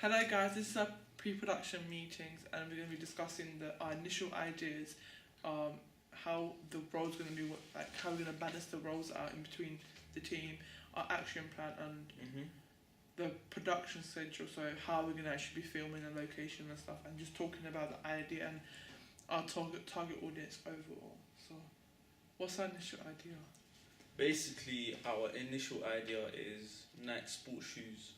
Hello guys, this is our pre-production meetings and we're going to be discussing our initial ideas, how the roles going to be, like how we're going to balance the roles out in between the team, our action plan and the production schedule, so how we're going to actually be filming the location and stuff, and just talking about the idea and our target audience overall. So what's our initial idea? Basically, our initial idea is Nike sports shoes,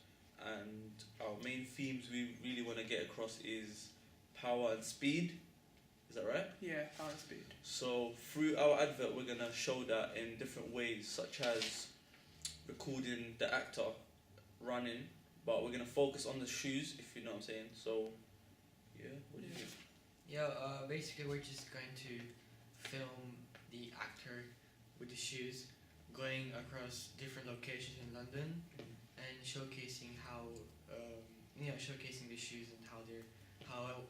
and our main themes we really want to get across is power and speed. Is that right? Yeah, power and speed. So through our advert, we're gonna show that in different ways, such as recording the actor running, but we're gonna focus on the shoes, if you know what I'm saying. So, yeah, what do you think? Yeah, basically we're just going to film the actor with the shoes going across different locations in London and showcasing showcasing the shoes and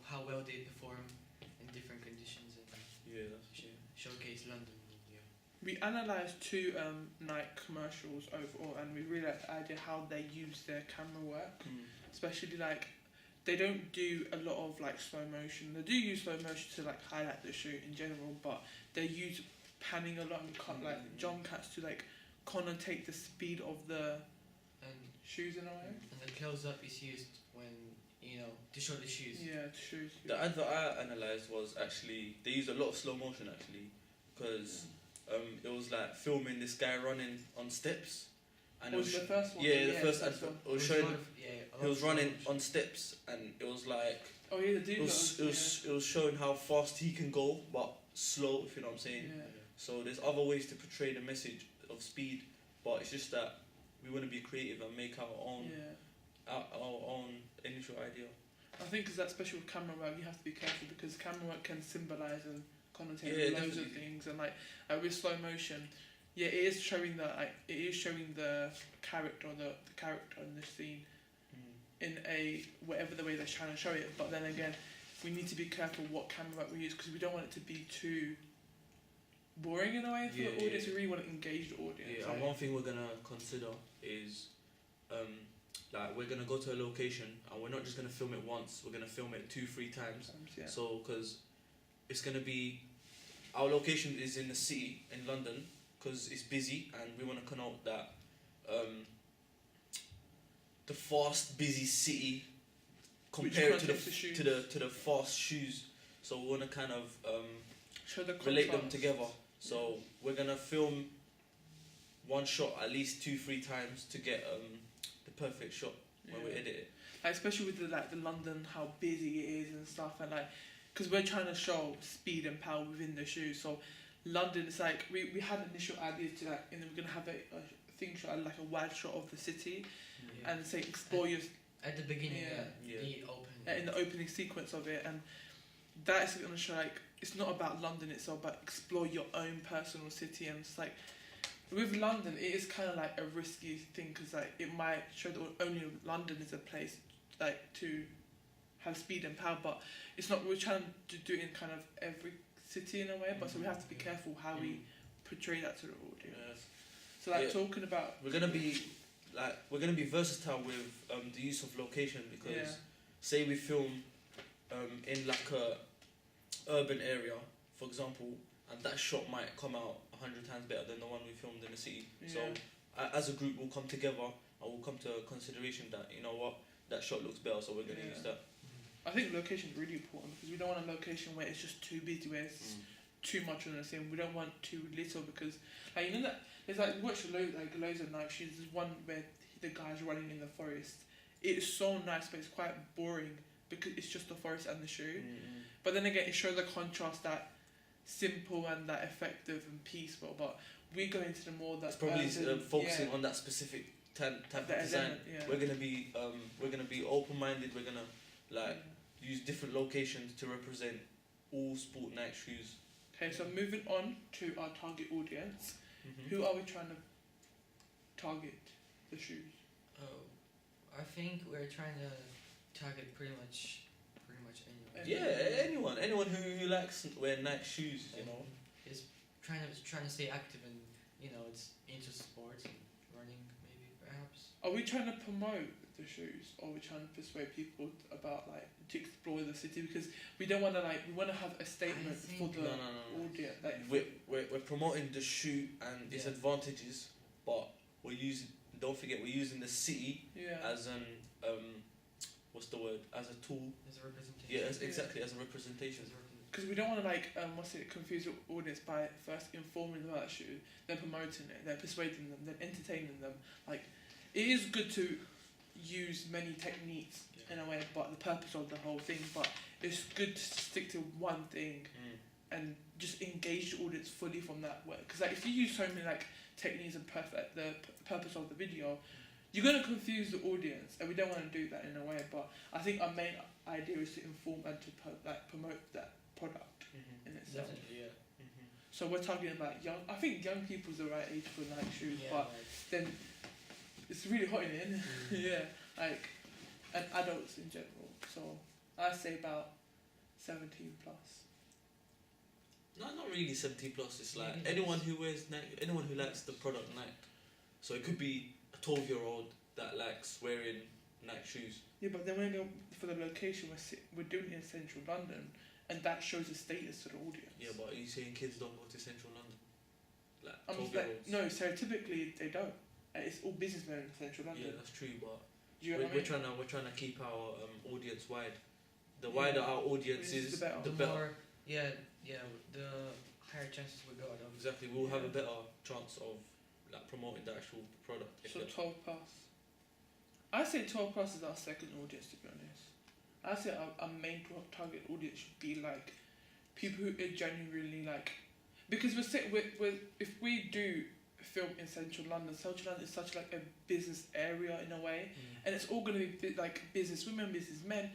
how well they perform in different conditions and Yeah, that's showcase London. Yeah. We analysed two Nike commercials overall, and we really liked the idea how they use their camera work, especially like they don't do a lot of like slow motion. They do use slow motion to like highlight the shoe in general, but they use panning a lot and like jump cuts to like connotate the speed of the And shoes in a way. and the close up is used when to show the shoes. Yeah, the shoes. The advert I analysed was actually, they used a lot of slow motion actually, because it was like filming this guy running on steps. And Was the first one? yeah, the first that's advert, one. it was showing A he lot was of running slow on steps, and it was like, Oh yeah, they do. it was showing how fast he can go, but slow, if you know what I'm saying. Yeah. So there's other ways to portray the message of speed, but it's just that we want to be creative and make our own initial idea. I think because that especially with camera work, you have to be careful because camera work can symbolise and connotate Yeah, loads of definitely. things, and like with slow motion, yeah, it is showing the the character or the character in the scene in a whatever the way they're trying to show it. But then again, we need to be careful what camera work we use because we don't want it to be too boring in a way for Yeah, the audience. yeah. We really want to engage the audience. Yeah, and one thing we're gonna consider is, like we're gonna go to a location and we're not just gonna film it once. We're gonna film it 2-3 times. Yeah. So, because it's gonna be, our location is in the city in London, because it's busy, and we want to connote that the fast, busy city compared to connotates the shoes. to the fast shoes. So we want to kind of Show the relate them contrast. together. So we're gonna film one shot at least 2-3 times to get the perfect shot when we Yeah. edit it. Like, especially with the London, how busy it is and stuff, and like, because we're trying to show speed and power within the shoe. So London, it's like we had initial ideas to like, and then we're gonna have a thing shot, like a wide shot of the city, and say explore your At the beginning, Yeah. the open. in the opening sequence of it, and that is gonna show like it's not about London itself, but explore your own personal city. And it's like with London, it is kind of like a risky thing because like it might show that only London is a place like to have speed and power, but it's not. We're trying to do it in kind of every city in a way, but so we have to be careful how we portray that to the audience. Yes. So like Yeah. talking about We're gonna be versatile with the use of location, because say we film in like a urban area, for example, and that shot might come out 100 times better than the one we filmed in the city. So as a group, we'll come together and we'll come to a consideration that, you know what, that shot looks better, so we're gonna use that. I think location is really important because we don't want a location where it's just too busy, where it's too much on the same. We don't want too little because, like, you know that there's like we watched loads of Nike shoes. There's one where the guy's running in the forest. It's so nice, but it's quite boring because it's just the forest and the shoe. But then again, it shows the contrast that simple and that effective and peaceful. But we go into the more that It's probably focusing yeah, on that specific type of that design. element, yeah. We're gonna be open minded. We're gonna like use different locations to represent all sport Nike shoes. Okay, so moving on to our target audience. Who are we trying to target the shoes? Oh, I think we're trying to target pretty much anyone. Yeah, anyone who likes wearing Nike shoes, you know. Is trying to stay active and it's into sports and running maybe perhaps. Are we trying to promote the for shoes, or we're trying to persuade people about like to explore the city, because we don't want to we want to have a statement for the No. audience. Like We're promoting the shoe and its advantages, but we're using. Don't forget, we're using the city as an what's the word? As a tool. As a representation. Yeah, exactly, as a representation. Because we don't want to confuse the audience by first informing them about the shoe, then promoting it, then persuading them, then entertaining them. Like, it is good to use many techniques in a way, but the purpose of the whole thing. But it's good to stick to one thing and just engage the audience fully from that way. Because if you use so many techniques and the purpose of the video, you're gonna confuse the audience, and we don't want to do that in a way. But I think our main idea is to inform and to promote that product in itself. Definitely, yeah. So we're talking about young. I think young people's the right age for Nike shoes, but then it's really hot in here, isn't it? Yeah, and adults in general. So I say about 17 plus. No, not really 17 plus. It's anyone who wears Nike, anyone who likes the product Nike. So it could be a 12-year-old that likes wearing Nike shoes. Yeah, but then when we go for the location, we're doing it in central London, and that shows the status to the audience. Yeah, but are you saying kids don't go to central London? 12-year-olds? No, stereotypically they don't. It's all businessmen in central London. Yeah, that's true, but we're trying to keep our audience wide. The wider our audience is, the better. More, the higher chances we got of. Exactly, we'll have a better chance of promoting the actual product. So 12 plus. I say 12 plus is our second audience, to be honest. I say our main target audience should be people who are genuinely because if we do film in central London is such a business area in a way, and it's all going to be business women, business men,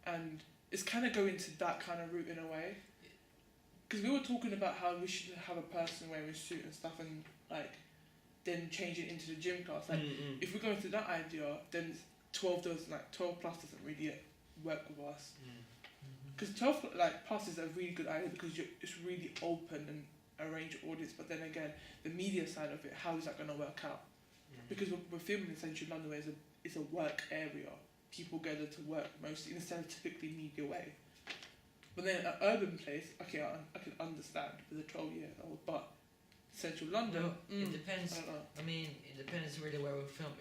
and it's kind of going to that kind of route in a way. Because we were talking about how we should have a person wearing a suit and stuff, and then change it into the gym class. If we go into that idea, then 12 plus doesn't really work with us. Because 12 plus is a really good idea because it's really open and a range of audience. But then again, the media side of it, how is that going to work out? Because we're filming in central London, where it's a work area. People gather to work mostly instead of typically media way. But then an urban place, okay, I can understand with a 12-year-old, but central London. Well, it depends. I don't know. I mean, it depends really where we film.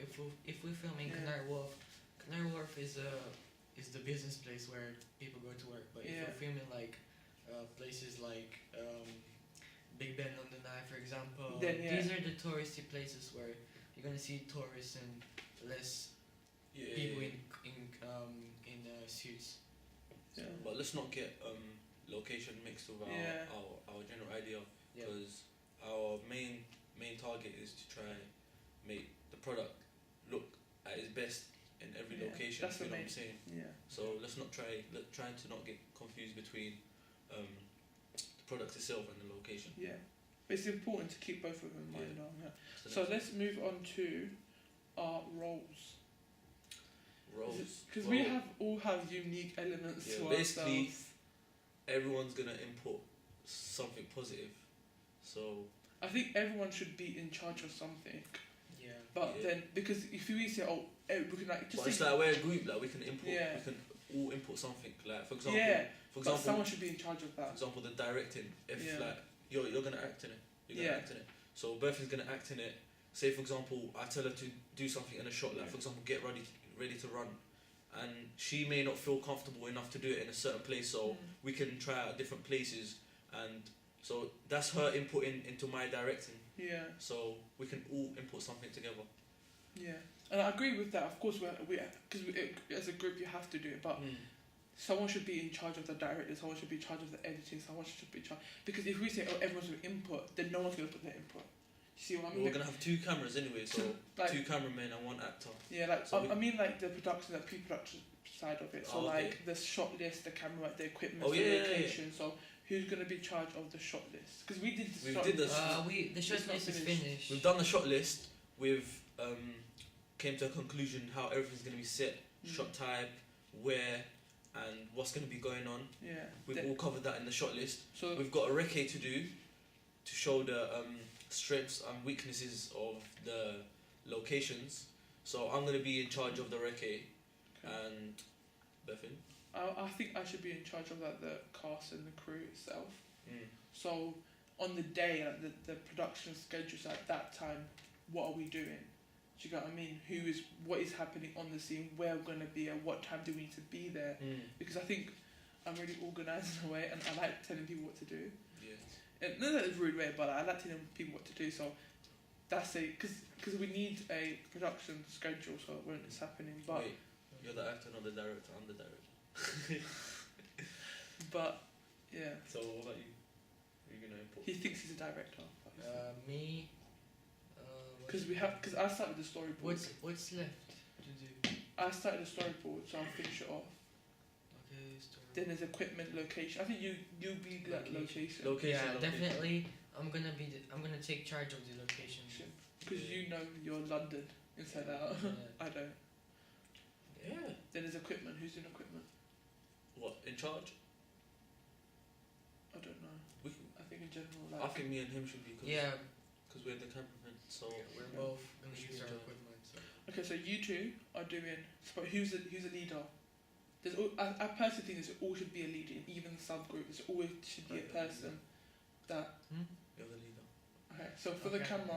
If we film in Canary Wharf is the business place where people go to work. But if we're filming places like Big Ben on the Eye, for example, these are the touristy places where you're gonna see tourists and less people in suits. Yeah. But let's not get location mixed with our general idea, because our main target is to try make the product look at its best in every location. That's you know what I'm saying? Yeah. So let's not try to not get confused between the product itself and the location. Yeah, but it's important to keep both of them in mind. So let's move on to our roles. Because we all have unique elements to basically, ourselves. everyone's gonna input something positive. So I think everyone should be in charge of something. Yeah. But then, because if we say, we can but it's we're a group, we can input. Yeah. We can all input something. For example, but someone should be in charge of that. For example, the directing. If you're gonna act in it, act in it. So Bertha's gonna act in it. Say for example, I tell her to do something in a shot. For example, get ready to run, and she may not feel comfortable enough to do it in a certain place. So we can try out different places, and so that's her inputting into my directing. Yeah. So we can all input something together. Yeah, and I agree with that. Of course, because as a group you have to do it, but someone should be in charge of the directing. Someone should be in charge of the editing. Someone should be in charge. Because if we say, everyone's going to input, then no one's going to put their input. You see what I mean? We're gonna have 2 cameras anyway, so 2 cameramen and 1 actor. Yeah, I mean the production, the pre-production side of it. So the shot list, the camera, the equipment, the location. So who's gonna be in charge of the shot list? Because we did the shot list. The shot list is finished. We've done the shot list. We've came to a conclusion how everything's gonna be set, shot type, where, and what's gonna be going on. Yeah. We've all covered that in the shot list. So we've got a recce to do to show the strengths and weaknesses of the locations. So I'm gonna be in charge of the recce, and Bethin. I think I should be in charge of like the cast and the crew itself. So on the day, like the production schedules at that time, what are we doing? Do you get what I mean? What is happening on the scene? Where we're gonna be at what time do we need to be there? Because I think I'm really organised in a way, and I like telling people what to do. Yeah. And not in a rude way, but I like telling people what to do. So that's because we need a production schedule so when it's happening. But wait, you're the actor, not the director. I'm the director. But yeah. So what about you? Are you gonna input? He thinks he's a director. Me. Because I started the storyboard. What's left to do? I started the storyboard, so I'll finish it off. Okay, story. Then there's equipment, location. I think you'll be like location. Yeah, definitely. I'm gonna take charge of the location. Because you know you're London inside out. Yeah. I don't. Yeah. Then there's equipment. Who's in equipment? What, in charge? I don't know. We can, I think in general, I like. think me and him should be. Yeah. Because we're the cameramen, so We're both gonna we use should our enjoy. equipment. So. Okay, so you two are doing. But who's the leader? I personally think there all should be a leader in even the subgroup. There always should be a person that. You're the leader. Okay, so for the Okay. camera.